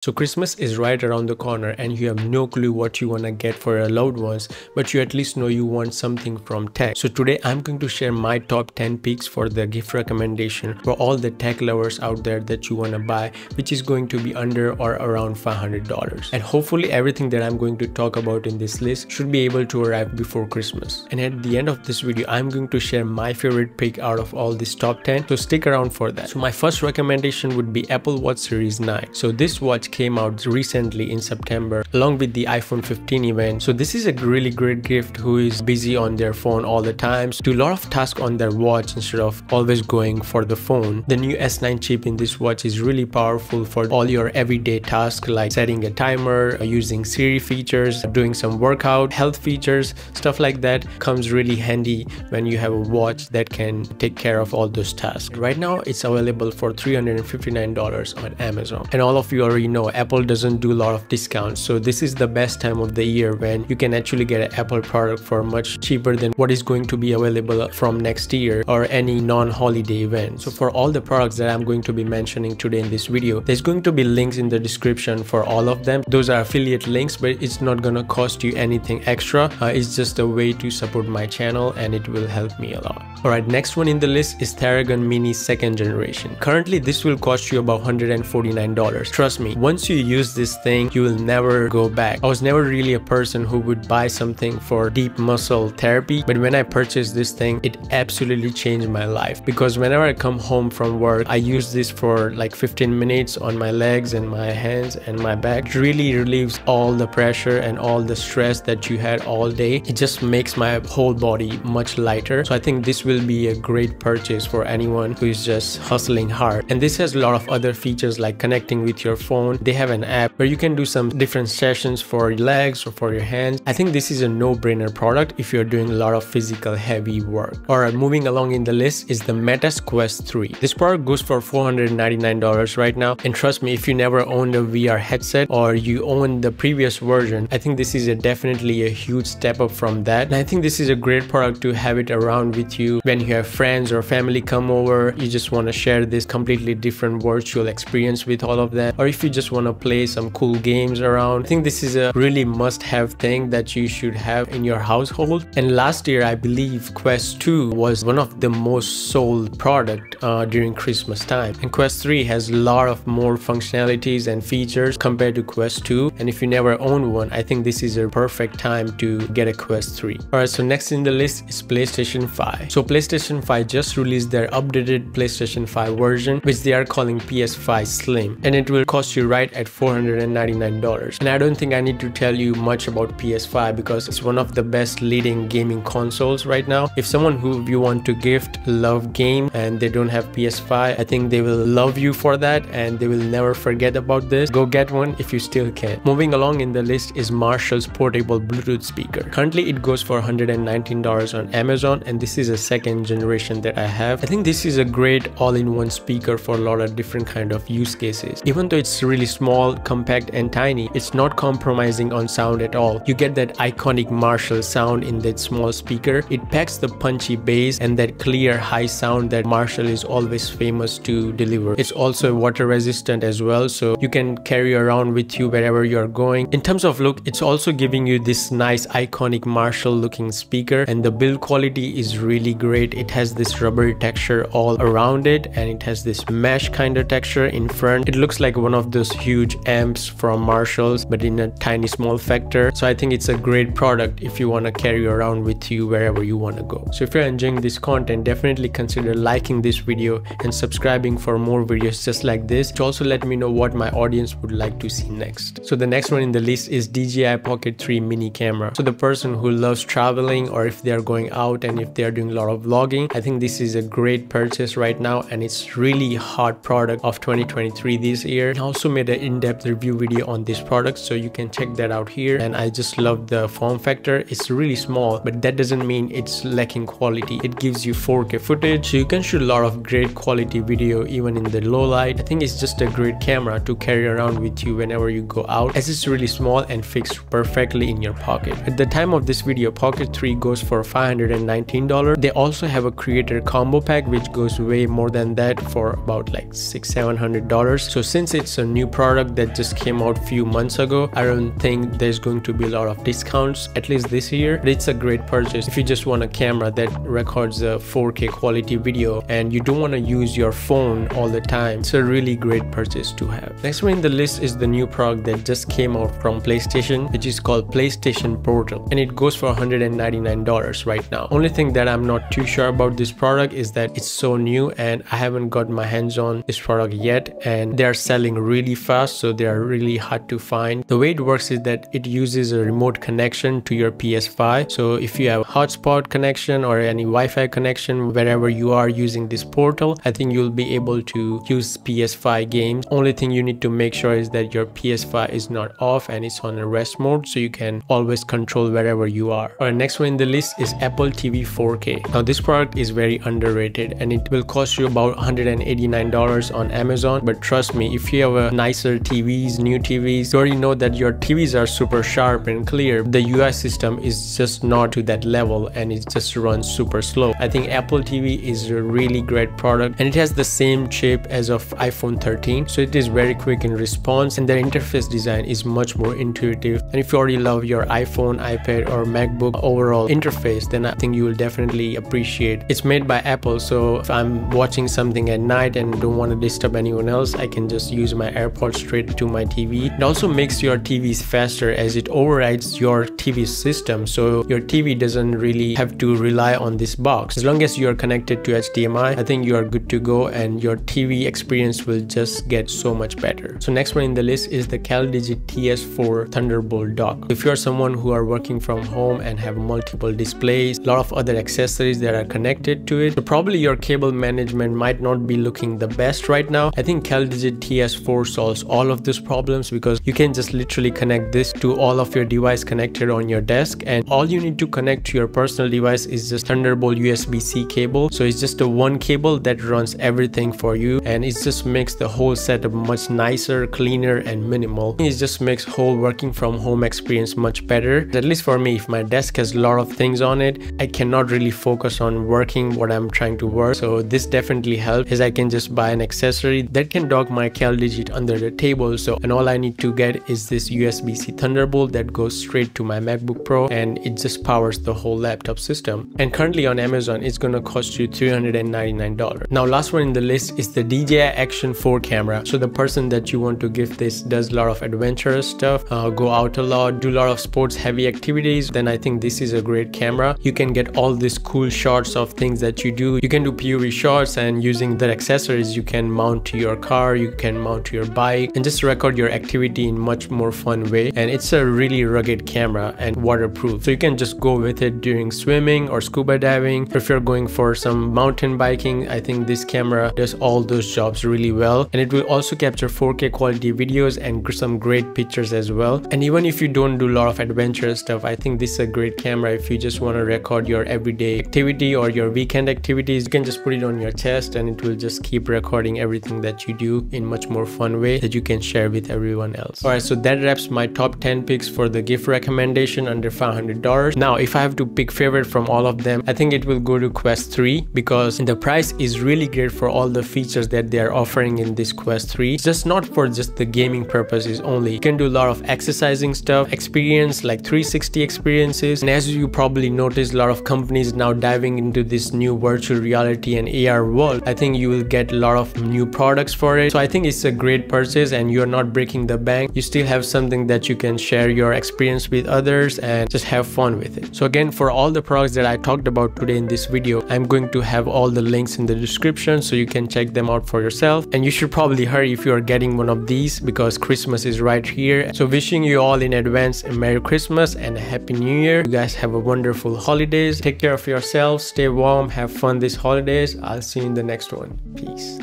So Christmas is right around the corner and you have no clue what you want to get for your loved ones, but you at least know you want something from tech. So today I'm going to share my top 10 picks for the gift recommendation for all the tech lovers out there that you want to buy, which is going to be under or around $500. And hopefully everything that I'm going to talk about in this list should be able to arrive before Christmas. And at the end of this video, I'm going to share my favorite pick out of all this top 10. So stick around for that. So my first recommendation would be Apple Watch Series 9. So this watch came out recently in September along with the iPhone 15 event. So this is a really great gift who is busy on their phone all the time, so do a lot of tasks on their watch instead of always going for the phone. The new S9 chip in this watch is really powerful for all your everyday tasks like setting a timer, using Siri features, doing some workout, health features, stuff like that comes really handy when you have a watch that can take care of all those tasks. Right now it's available for $359 on Amazon, and all of you already know Apple doesn't do a lot of discounts, so this is the best time of the year when you can actually get an Apple product for much cheaper than what is going to be available from next year or any non-holiday event. So for all the products that I'm going to be mentioning today in this video, there's going to be links in the description for all of them. Those are affiliate links, but it's not gonna cost you anything extra. It's just a way to support my channel and it will help me a lot. Alright, next one in the list is Teragon Mini 2nd generation. Currently this will cost you about $149. Trust me, once you use this thing, you will never go back. I was never really a person who would buy something for deep muscle therapy, but when I purchased this thing, it absolutely changed my life, because whenever I come home from work, I use this for like 15 minutes on my legs and my hands and my back. It really relieves all the pressure and all the stress that you had all day. It just makes my whole body much lighter. So I think this will be a great purchase for anyone who is just hustling hard. And this has a lot of other features like connecting with your phone. They have an app where you can do some different sessions for your legs or for your hands. I think this is a no-brainer product if you're doing a lot of physical heavy work. Alright, moving along in the list is the Meta's Quest 3. This product goes for $499 right now, and trust me, if you never owned a VR headset or you own the previous version, I think this is definitely a huge step up from that. And I think this is a great product to have it around with you when you have friends or family come over. You just want to share this completely different virtual experience with all of that, or if you just want to play some cool games around. I think this is a really must-have thing that you should have in your household. And last year I believe Quest 2 was one of the most sold product during Christmas time, and Quest 3 has a lot of more functionalities and features compared to Quest 2. And if you never owned one, I think this is a perfect time to get a Quest 3. Alright, so next in the list is PlayStation 5. So PlayStation 5 just released their updated PlayStation 5 version, which they are calling PS5 Slim, and it will cost you right at $499. And I don't think I need to tell you much about PS5 because it's one of the best leading gaming consoles right now. If someone who you want to gift love game and they don't have PS5, I think they will love you for that and they will never forget about this. Go get one if you still can. Moving along in the list is Marshall's portable Bluetooth speaker. Currently it goes for $119 on Amazon, and this is a 2nd generation that I have. I think this is a great all-in-one speaker for a lot of different kind of use cases. Even though it's really small, compact and tiny, it's not compromising on sound at all. You get that iconic Marshall sound in that small speaker. It packs the punchy bass and that clear high sound that Marshall is always famous to deliver. It's also water resistant as well, so you can carry around with you wherever you're going. In terms of look, it's also giving you this nice iconic Marshall looking speaker, and the build quality is really great. It has this rubbery texture all around it, and it has this mesh kind of texture in front. It looks like one of those huge amps from Marshall's, but in a tiny small factor. So I think it's a great product if you want to carry around with you wherever you want to go. So if you're enjoying this content, definitely consider liking this video and subscribing for more videos just like this, to also let me know what my audience would like to see next. So the next one in the list is DJI Pocket 3 mini camera. So the person who loves traveling, or if they're going out and if they're doing a lot of vlogging, I think this is a great purchase right now, and it's really hot product of 2023 this year. I also made an in-depth review video on this product, so you can check that out here. And I just love the form factor. It's really small, but that doesn't mean it's lacking quality. It gives you 4K footage, so you can shoot a lot of of great quality video even in the low light. I think it's just a great camera to carry around with you whenever you go out, as it's really small and fits perfectly in your pocket. At the time of this video, Pocket 3 goes for $519. They also have a creator combo pack which goes way more than that for about like $600-700. So since it's a new product that just came out few months ago, I don't think there's going to be a lot of discounts, at least this year. But it's a great purchase if you just want a camera that records a 4K quality video and you don't want to use your phone all the time. It's a really great purchase to have. Next one in the list is the new product that just came out from PlayStation, which is called PlayStation Portal, and it goes for $199 right now. Only thing that I'm not too sure about this product is that it's so new and I haven't got my hands on this product yet, and they're selling really fast, so they are really hard to find. The way it works is that it uses a remote connection to your PS5. So if you have a hotspot connection or any Wi-Fi connection wherever you are using this portal, I think you'll be able to use PS5 games. Only thing you need to make sure is that your PS5 is not off and it's on a rest mode, so you can always control wherever you are. Our next one in the list is Apple TV 4K. Now this product is very underrated and it will cost you about $189 on Amazon, but trust me, if you have a nicer TVs, new TVs, you already know that your TVs are super sharp and clear. The UI system is just not to that level and it just runs super slow. I think Apple TV is a really great product and it has the same chip as of iPhone 13, so it is very quick in response and their interface design is much more intuitive. And if you already love your iPhone, iPad or MacBook overall interface, then I think you will definitely appreciate. It's made by Apple, so if I'm watching something at night and don't want to disturb anyone else, I can just use my AirPods straight to my TV. It also makes your TVs faster as it overrides your TV system, so your TV doesn't really have to rely on this box. As long as you are connected to HDMI, I think you are good to go and your TV experience will just get so much better. So next one in the list is the CalDigit TS4 Thunderbolt dock. If you are someone who are working from home and have multiple displays, a lot of other accessories that are connected to it, so probably your cable management might not be looking the best right now. I think CalDigit TS4 solves all of these problems because you can just literally connect this to all of your device connected on your desk, and all you need to connect to your personal device is just Thunderbolt USB-C cable. So it's just a one cable that runs everything for you, and it just makes the whole setup much nicer, cleaner and minimal. It just makes whole working from home experience much better. At least for me, if my desk has a lot of things on it, I cannot really focus on working what I'm trying to work. So this definitely helps, as I can just buy an accessory that can dock my CalDigit under the table. So, and all I need to get is this USB-C Thunderbolt that goes straight to my MacBook Pro and it just powers the whole laptop system. And currently on Amazon, it's gonna cost you $399. Now last one in the list is the DJI Action 4 camera. So the person that you want to give this does a lot of adventurous stuff, go out a lot, do a lot of sports heavy activities, then I think this is a great camera. You can get all these cool shots of things that you do. You can do POV shots, and using the accessories you can mount to your car, you can mount to your bike and just record your activity in much more fun way. And it's a really rugged camera and waterproof, so you can just go with it during swimming or scuba diving. Or if you're going for some mountain biking, I think this camera does all those jobs really well, and it will also capture 4K quality videos and some great pictures as well. And even if you don't do a lot of adventurous stuff, I think this is a great camera. If you just want to record your everyday activity or your weekend activities, you can just put it on your chest and it will just keep recording everything that you do in much more fun way that you can share with everyone else. Alright, so that wraps my top 10 picks for the gift recommendation under $500. Now if I have to pick favorite from all of them, I think it will go to Quest 3 because the price is really great for all the features that they are offering in this Quest 3. It's just not for just the gaming purposes only. You can do a lot of exercising stuff, experience like 360 experiences, and as you probably noticed, a lot of companies now diving into this new virtual reality and AR world. I think you will get a lot of new products for it. So I think it's a great purchase and you're not breaking the bank. You still have something that you can share your experience with others and just have fun with it. So again, for all the products that I talked about today in this video, I'm going to have all the links in the description so you can check them out for yourself. And you should probably hurry if you are getting one of these because Christmas is right here. So wishing you all in advance a Merry Christmas and a Happy New Year. You guys have a wonderful holidays. Take care of yourselves, stay warm, have fun this holidays. I'll see you in the next one. Peace.